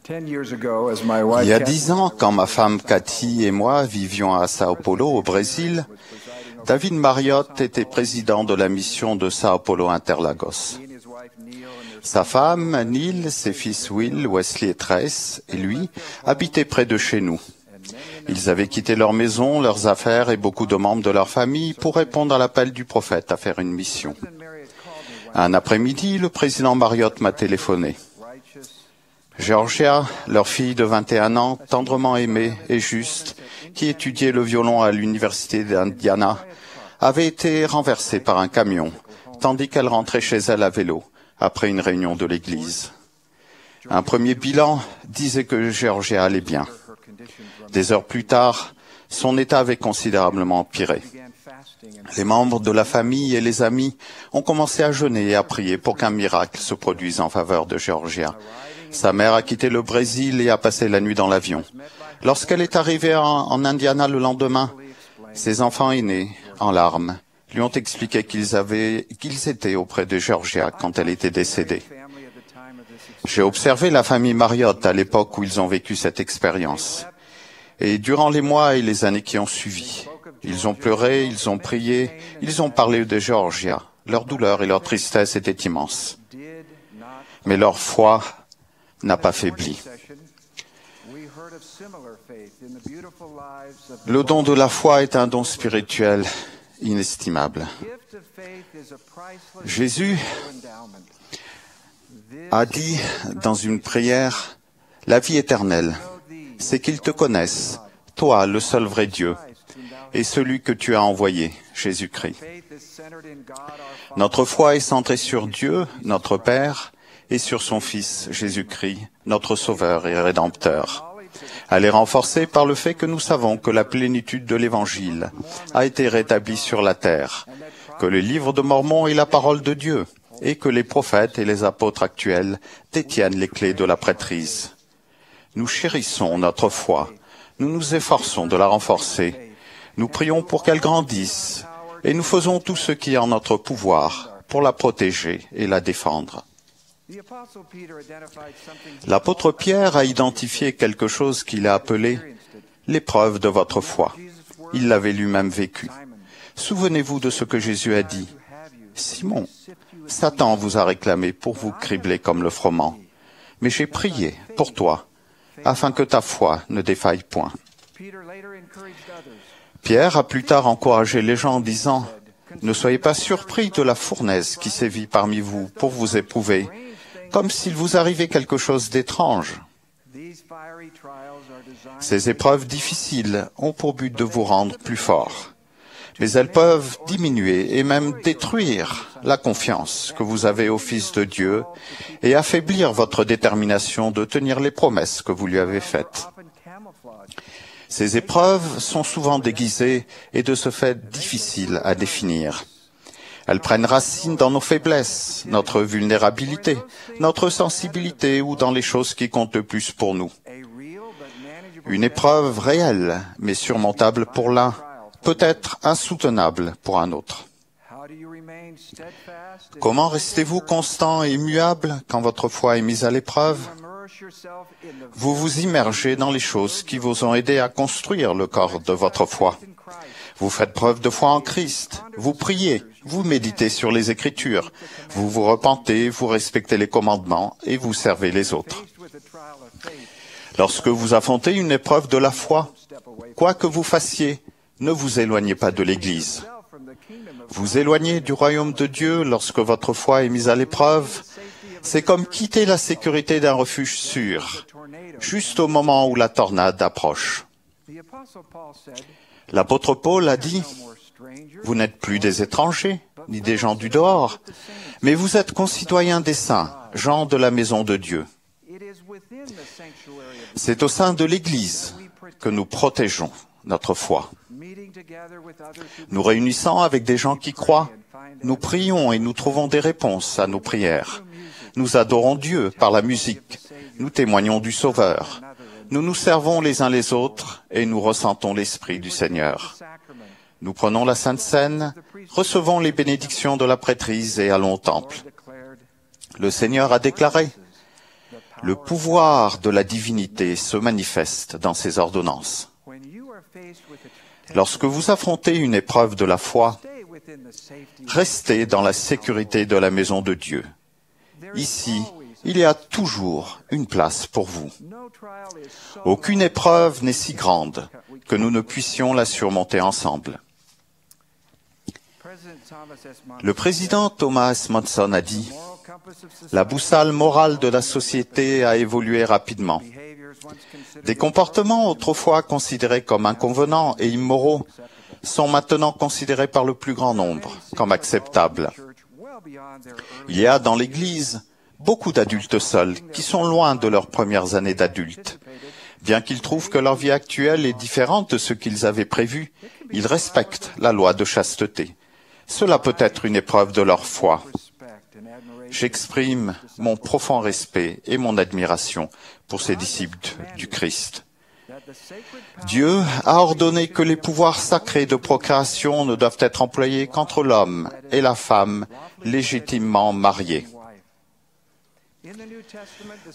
Il y a 10 ans, quand ma femme Cathy et moi vivions à Sao Paulo, au Brésil, David Marriott était président de la mission de Sao Paulo Interlagos. Sa femme, Neil, ses fils Will, Wesley et Trace, et lui, habitaient près de chez nous. Ils avaient quitté leur maison, leurs affaires et beaucoup de membres de leur famille pour répondre à l'appel du prophète à faire une mission. Un après-midi, le président Marriott m'a téléphoné. Georgia, leur fille de 21 ans, tendrement aimée et juste, qui étudiait le violon à l'université d'Indiana, avait été renversée par un camion, tandis qu'elle rentrait chez elle à vélo, après une réunion de l'église. Un premier bilan disait que Georgia allait bien. Des heures plus tard, son état avait considérablement empiré. Les membres de la famille et les amis ont commencé à jeûner et à prier pour qu'un miracle se produise en faveur de Georgia. Sa mère a quitté le Brésil et a passé la nuit dans l'avion. Lorsqu'elle est arrivée en Indiana le lendemain, ses enfants aînés, en larmes, lui ont expliqué qu'ils étaient auprès de Georgia quand elle était décédée. J'ai observé la famille Marriott à l'époque où ils ont vécu cette expérience. Et durant les mois et les années qui ont suivi, ils ont pleuré, ils ont prié, ils ont parlé de Georgia. Leur douleur et leur tristesse étaient immenses. Mais leur foi n'a pas faibli. Le don de la foi est un don spirituel inestimable. Jésus a dit dans une prière, « La vie éternelle, c'est qu'ils te connaissent, toi, le seul vrai Dieu, et celui que tu as envoyé, Jésus-Christ. » Notre foi est centrée sur Dieu, notre Père, et sur son Fils, Jésus-Christ, notre Sauveur et Rédempteur. Elle est renforcée par le fait que nous savons que la plénitude de l'Évangile a été rétablie sur la terre, que le livre de Mormon est la parole de Dieu, et que les prophètes et les apôtres actuels détiennent les clés de la prêtrise. Nous chérissons notre foi, nous nous efforçons de la renforcer, nous prions pour qu'elle grandisse, et nous faisons tout ce qui est en notre pouvoir pour la protéger et la défendre. L'apôtre Pierre a identifié quelque chose qu'il a appelé l'épreuve de votre foi. Il l'avait lui-même vécu. Souvenez-vous de ce que Jésus a dit. Simon, Satan vous a réclamé pour vous cribler comme le froment. Mais j'ai prié pour toi, afin que ta foi ne défaille point. Pierre a plus tard encouragé les gens en disant, « Ne soyez pas surpris de la fournaise qui sévit parmi vous pour vous éprouver, comme s'il vous arrivait quelque chose d'étrange. Ces épreuves difficiles ont pour but de vous rendre plus forts, mais elles peuvent diminuer et même détruire la confiance que vous avez au Fils de Dieu et affaiblir votre détermination de tenir les promesses que vous lui avez faites. Ces épreuves sont souvent déguisées et de ce fait difficiles à définir. Elles prennent racine dans nos faiblesses, notre vulnérabilité, notre sensibilité ou dans les choses qui comptent le plus pour nous. Une épreuve réelle, mais surmontable pour l'un, peut être insoutenable pour un autre. Comment restez-vous constant et immuable quand votre foi est mise à l'épreuve? Vous vous immergez dans les choses qui vous ont aidé à construire le corps de votre foi. Vous faites preuve de foi en Christ, vous priez, vous méditez sur les Écritures, vous vous repentez, vous respectez les commandements et vous servez les autres. Lorsque vous affrontez une épreuve de la foi, quoi que vous fassiez, ne vous éloignez pas de l'Église. Vous éloignez du royaume de Dieu lorsque votre foi est mise à l'épreuve. C'est comme quitter la sécurité d'un refuge sûr, juste au moment où la tornade approche. L'apôtre Paul a dit, « Vous n'êtes plus des étrangers, ni des gens du dehors, mais vous êtes concitoyens des saints, gens de la maison de Dieu. » C'est au sein de l'Église que nous protégeons notre foi. Nous réunissons avec des gens qui croient, nous prions et nous trouvons des réponses à nos prières. Nous adorons Dieu par la musique, nous témoignons du Sauveur. Nous nous servons les uns les autres et nous ressentons l'Esprit du Seigneur. Nous prenons la Sainte Seine, recevons les bénédictions de la prêtrise et allons au temple. Le Seigneur a déclaré, Le pouvoir de la divinité se manifeste dans ces ordonnances. Lorsque vous affrontez une épreuve de la foi, restez dans la sécurité de la maison de Dieu. Ici, il y a toujours une place pour vous. Aucune épreuve n'est si grande que nous ne puissions la surmonter ensemble. Le président Thomas S. Monson a dit « La boussole morale de la société a évolué rapidement. Des comportements autrefois considérés comme inconvenants et immoraux sont maintenant considérés par le plus grand nombre comme acceptables. Il y a dans l'Église beaucoup d'adultes seuls qui sont loin de leurs premières années d'adultes. Bien qu'ils trouvent que leur vie actuelle est différente de ce qu'ils avaient prévu, ils respectent la loi de chasteté. Cela peut être une épreuve de leur foi. J'exprime mon profond respect et mon admiration pour ces disciples du Christ. Dieu a ordonné que les pouvoirs sacrés de procréation ne doivent être employés qu'entre l'homme et la femme légitimement mariés.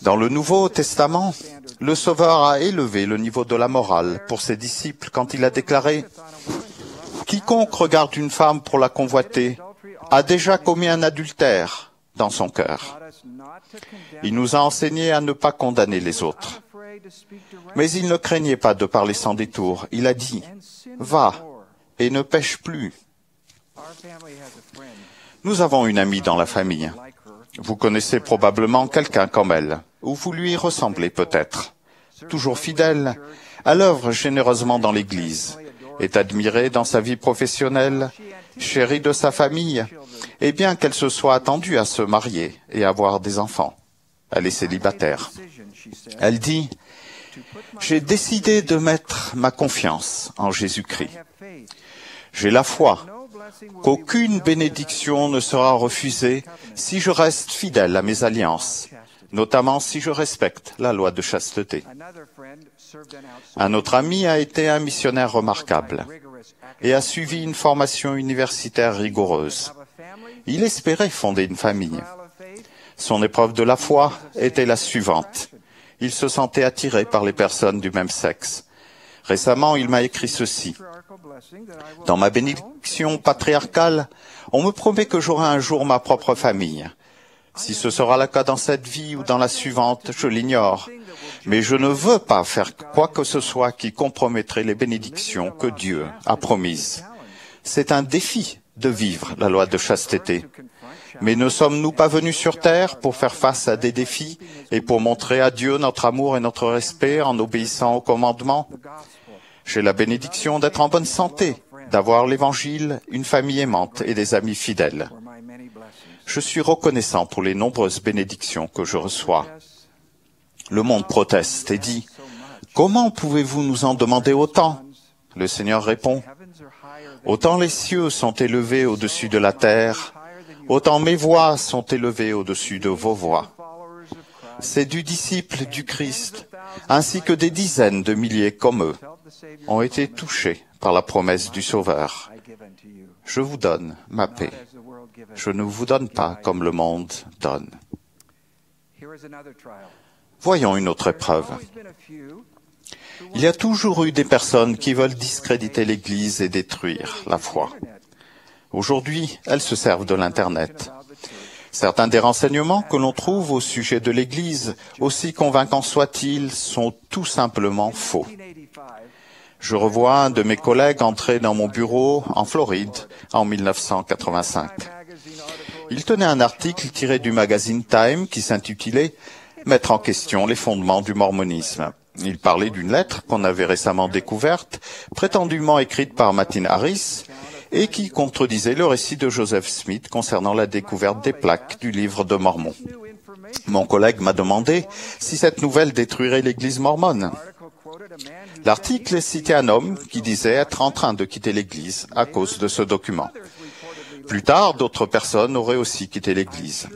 Dans le Nouveau Testament, le Sauveur a élevé le niveau de la morale pour ses disciples quand il a déclaré « Quiconque regarde une femme pour la convoiter a déjà commis un adultère dans son cœur. » Il nous a enseigné à ne pas condamner les autres. Mais il ne craignait pas de parler sans détour. Il a dit « Va et ne pêche plus. » Nous avons une amie dans la famille. Vous connaissez probablement quelqu'un comme elle, ou vous lui ressemblez peut-être. Toujours fidèle, elle œuvre généreusement dans l'Église, est admirée dans sa vie professionnelle, chérie de sa famille, et bien qu'elle se soit attendue à se marier et avoir des enfants, elle est célibataire. Elle dit « J'ai décidé de mettre ma confiance en Jésus-Christ. J'ai la foi qu'aucune bénédiction ne sera refusée si je reste fidèle à mes alliances, notamment si je respecte la loi de chasteté. » Un autre ami a été un missionnaire remarquable et a suivi une formation universitaire rigoureuse. Il espérait fonder une famille. Son épreuve de la foi était la suivante. Il se sentait attiré par les personnes du même sexe. Récemment, il m'a écrit ceci. « Dans ma bénédiction patriarcale, on me promet que j'aurai un jour ma propre famille. Si ce sera le cas dans cette vie ou dans la suivante, je l'ignore. Mais je ne veux pas faire quoi que ce soit qui compromettrait les bénédictions que Dieu a promises. C'est un défi de vivre la loi de chasteté. Mais ne sommes-nous pas venus sur terre pour faire face à des défis et pour montrer à Dieu notre amour et notre respect en obéissant aux commandements? J'ai la bénédiction d'être en bonne santé, d'avoir l'Évangile, une famille aimante et des amis fidèles. Je suis reconnaissant pour les nombreuses bénédictions que je reçois. Le monde proteste et dit « Comment pouvez-vous nous en demander autant ?» Le Seigneur répond « Autant les cieux sont élevés au-dessus de la terre, autant mes voix sont élevées au-dessus de vos voix. » Ces 2 disciples du Christ, ainsi que des dizaines de milliers comme eux, ont été touchés par la promesse du Sauveur. Je vous donne ma paix. Je ne vous donne pas comme le monde donne. Voyons une autre épreuve. Il y a toujours eu des personnes qui veulent discréditer l'Église et détruire la foi. Aujourd'hui, elles se servent de l'Internet. Certains des renseignements que l'on trouve au sujet de l'Église, aussi convaincants soient-ils, sont tout simplement faux. Je revois un de mes collègues entrer dans mon bureau en Floride en 1985. Il tenait un article tiré du magazine Time qui s'intitulait « Mettre en question les fondements du mormonisme ». Il parlait d'une lettre qu'on avait récemment découverte, prétendument écrite par Martin Harris, et qui contredisait le récit de Joseph Smith concernant la découverte des plaques du livre de Mormon. Mon collègue m'a demandé si cette nouvelle détruirait l'Église mormone. L'article citait un homme qui disait être en train de quitter l'Église à cause de ce document. Plus tard, d'autres personnes auraient aussi quitté l'Église.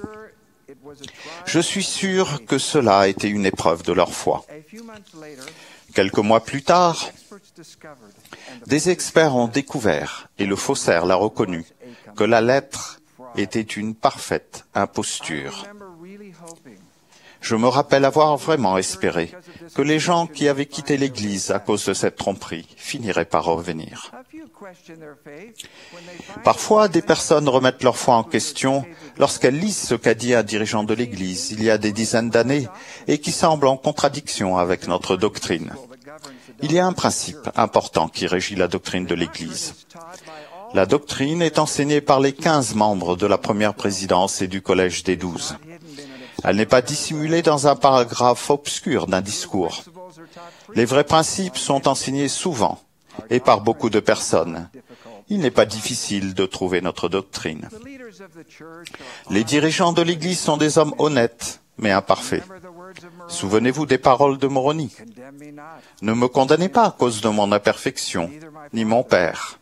Je suis sûr que cela a été une épreuve de leur foi. Quelques mois plus tard, des experts ont découvert, et le faussaire l'a reconnu, que la lettre était une parfaite imposture. Je me rappelle avoir vraiment espéré que les gens qui avaient quitté l'Église à cause de cette tromperie finiraient par revenir. Parfois, des personnes remettent leur foi en question lorsqu'elles lisent ce qu'a dit un dirigeant de l'Église il y a des dizaines d'années et qui semble en contradiction avec notre doctrine. Il y a un principe important qui régit la doctrine de l'Église. La doctrine est enseignée par les 15 membres de la première présidence et du collège des 12. Elle n'est pas dissimulée dans un paragraphe obscur d'un discours. Les vrais principes sont enseignés souvent et par beaucoup de personnes. Il n'est pas difficile de trouver notre doctrine. Les dirigeants de l'Église sont des hommes honnêtes, mais imparfaits. Souvenez-vous des paroles de Moroni. Ne me condamnez pas à cause de mon imperfection, ni mon Père,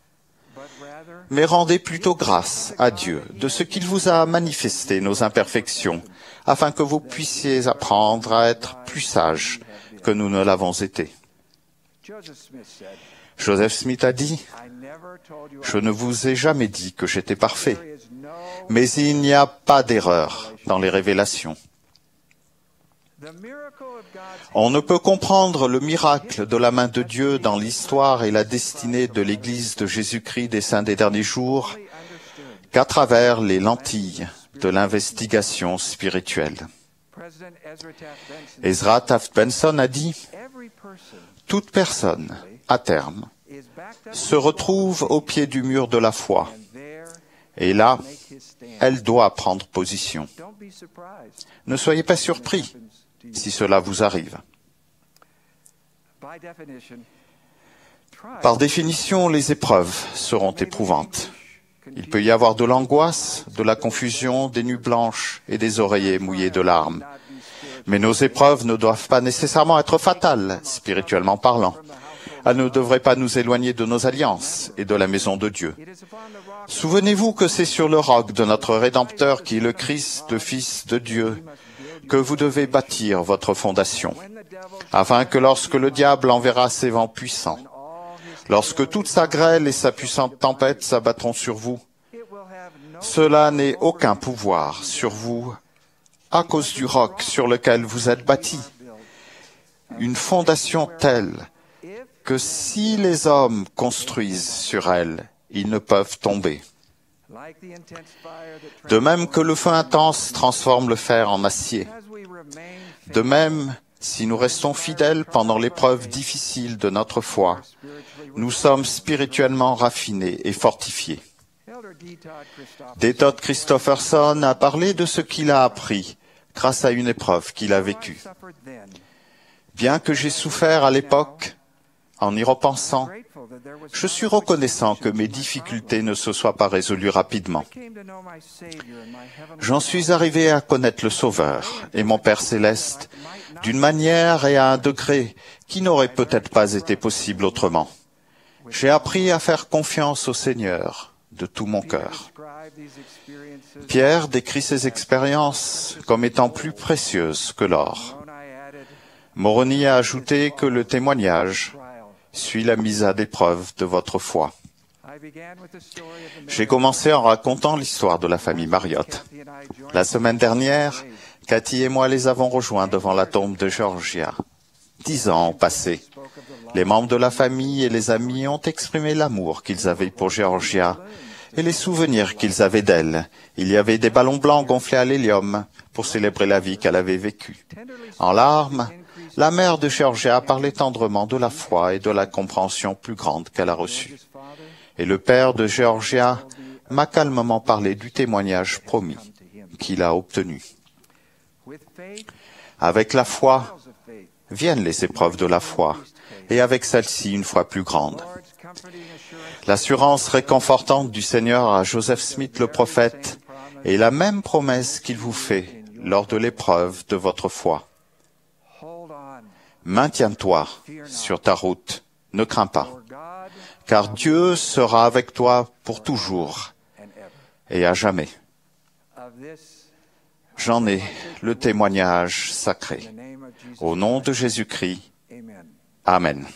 mais rendez plutôt grâce à Dieu de ce qu'il vous a manifesté nos imperfections, afin que vous puissiez apprendre à être plus sages que nous ne l'avons été. Joseph Smith a dit, « Je ne vous ai jamais dit que j'étais parfait, mais il n'y a pas d'erreur dans les révélations. » On ne peut comprendre le miracle de la main de Dieu dans l'histoire et la destinée de l'Église de Jésus-Christ des Saints des Derniers Jours qu'à travers les lentilles de l'investigation spirituelle. Ezra Taft Benson a dit « Toute personne, à terme, se retrouve au pied du mur de la foi, et là, elle doit prendre position. Ne soyez pas surpris si cela vous arrive. Par définition, les épreuves seront éprouvantes. Il peut y avoir de l'angoisse, de la confusion, des nuits blanches et des oreillers mouillés de larmes. Mais nos épreuves ne doivent pas nécessairement être fatales, spirituellement parlant. Elles ne devraient pas nous éloigner de nos alliances et de la maison de Dieu. Souvenez-vous que c'est sur le roc de notre Rédempteur qui est le Christ, le Fils de Dieu, que vous devez bâtir votre fondation, afin que lorsque le diable enverra ses vents puissants, lorsque toute sa grêle et sa puissante tempête s'abattront sur vous, cela n'ait aucun pouvoir sur vous à cause du roc sur lequel vous êtes bâti. Une fondation telle que si les hommes construisent sur elle, ils ne peuvent tomber. De même que le feu intense transforme le fer en acier, de même, si nous restons fidèles pendant l'épreuve difficile de notre foi, nous sommes spirituellement raffinés et fortifiés. D. Todd Christofferson a parlé de ce qu'il a appris grâce à une épreuve qu'il a vécue. Bien que j'ai souffert à l'époque, en y repensant, je suis reconnaissant que mes difficultés ne se soient pas résolues rapidement. J'en suis arrivé à connaître le Sauveur et mon Père céleste d'une manière et à un degré qui n'aurait peut-être pas été possible autrement. J'ai appris à faire confiance au Seigneur de tout mon cœur. Pierre décrit ces expériences comme étant plus précieuses que l'or. Moroni a ajouté que le témoignage suit la mise à l'épreuve de votre foi. J'ai commencé en racontant l'histoire de la famille Marriott. La semaine dernière, Cathy et moi les avons rejoints devant la tombe de Georgia. 10 ans ont passé. Les membres de la famille et les amis ont exprimé l'amour qu'ils avaient pour Georgia et les souvenirs qu'ils avaient d'elle. Il y avait des ballons blancs gonflés à l'hélium pour célébrer la vie qu'elle avait vécue. En larmes, la mère de Georgia parlait tendrement de la foi et de la compréhension plus grande qu'elle a reçue. Et le père de Georgia m'a calmement parlé du témoignage promis qu'il a obtenu. Avec la foi, viennent les épreuves de la foi, et avec celle-ci une foi plus grande. L'assurance réconfortante du Seigneur à Joseph Smith le prophète est la même promesse qu'il vous fait lors de l'épreuve de votre foi. Maintiens-toi sur ta route, ne crains pas, car Dieu sera avec toi pour toujours et à jamais. J'en ai le témoignage sacré. Au nom de Jésus-Christ, Amen.